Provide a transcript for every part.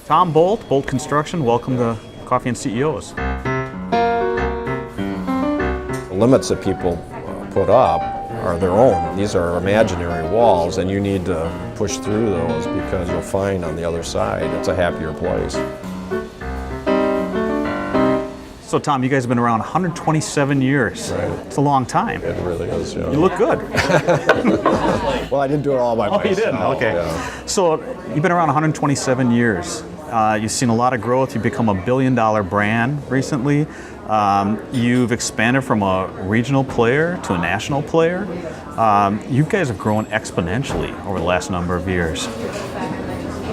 Tom Boldt, Boldt Construction, welcome to Coffee and CEOs. The limits that people put up are their own. These are imaginary walls, and you need to push through those because you'll find on the other side it's a happier place. So Tom, you guys have been around 127 years. Right. It's a long time. It really is, yeah. You look good. Well, I didn't do it all by myself. Oh, you didn't? Okay. Yeah. So you've been around 127 years. You've seen a lot of growth. You've become $1 billion brand recently. You've expanded from a regional player to a national player. You guys have grown exponentially over the last number of years.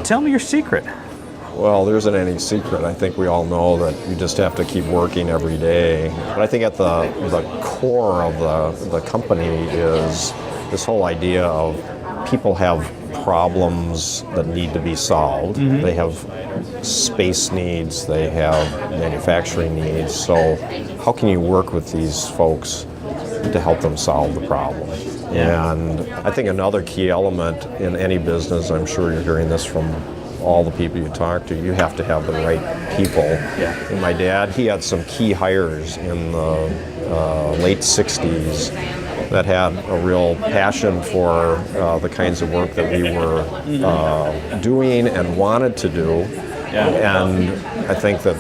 Tell me your secret. Well, there isn't any secret. I think we all know that you just have to keep working every day. But I think at the core of the company is this whole idea of people have problems that need to be solved. Mm-hmm. They have space needs, they have manufacturing needs. So how can you work with these folks to help them solve the problem? Yeah. And I think another key element in any business, I'm sure you're hearing this from all the people you talk to, you have to have the right people. Yeah. And my dad, he had some key hires in the late 60s that had a real passion for the kinds of work that we were doing and wanted to do. Yeah. And I think that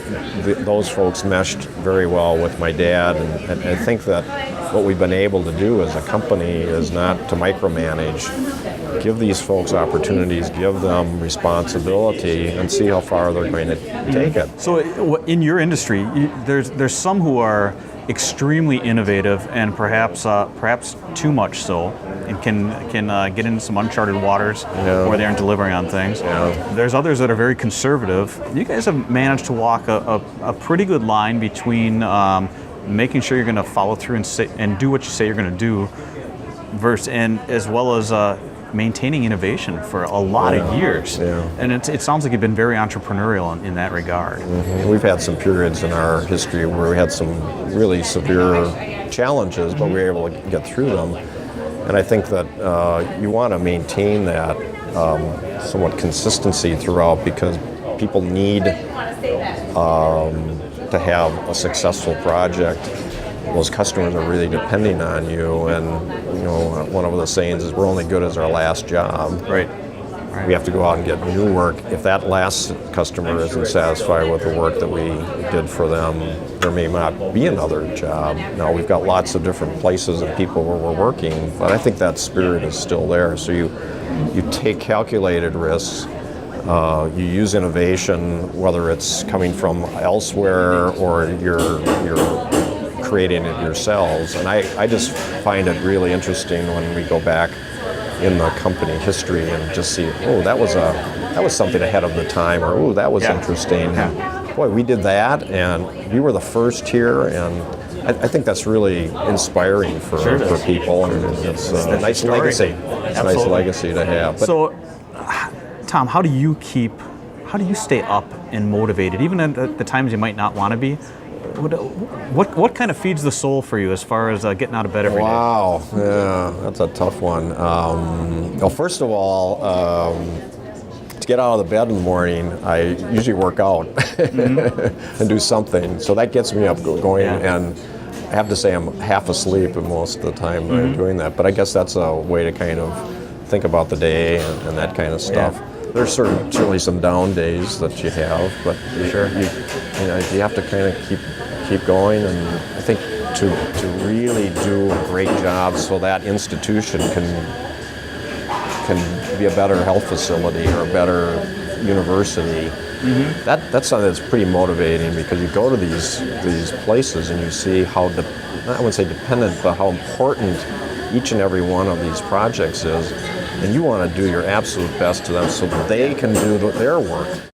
those folks meshed very well with my dad, and I think that what we've been able to do as a company is not to micromanage. Give these folks opportunities, give them responsibility, and see how far they're going to take it. So in your industry, there's some who are extremely innovative and perhaps too much so, and can get into some uncharted waters where they aren't delivering on things. Yeah. There's others that are very conservative. You guys have managed to walk a pretty good line between making sure you're going to follow through and do what you say you're going to do, and as well as maintaining innovation for a lot of years. Yeah. And it sounds like you've been very entrepreneurial in that regard. Mm-hmm. We've had some periods in our history where we had some really severe challenges, but we were able to get through them. And I think that you want to maintain that somewhat consistency throughout, because people need to have a successful project. Those customers are really depending on you, and one of the sayings is we're only good as our last job. Right. We have to go out and get new work. If that last customer isn't satisfied with the work that we did for them, there may not be another job. Now, we've got lots of different places and people where we're working, but I think that spirit is still there. So you take calculated risks. You use innovation, whether it's coming from elsewhere or you're creating it yourselves. And I just find it really interesting when we go back in the company history and just see, oh, that was something ahead of the time, or oh, that was interesting. Yeah. Boy, we did that, and we were the first here, and I think that's really inspiring for people, and it's a nice legacy. It's a nice legacy to have. But so, Tom, how do you stay up and motivated, even at the times you might not want to be? What kind of feeds the soul for you as far as getting out of bed every day? Wow, yeah, that's a tough one. Well, first of all, to get out of the bed in the morning, I usually work out and do something. So that gets me up going, and I have to say I'm half asleep most of the time I'm doing that. But I guess that's a way to kind of think about the day and that kind of stuff. Yeah. There's certainly some down days that you have, but you have to kind of keep going, and I think to really do a great job so that institution can be a better health facility or a better university. Mm-hmm. That's something that's pretty motivating, because you go to these places and you see how I wouldn't say dependent, but how important each and every one of these projects is. And you want to do your absolute best to them so that they can do their work.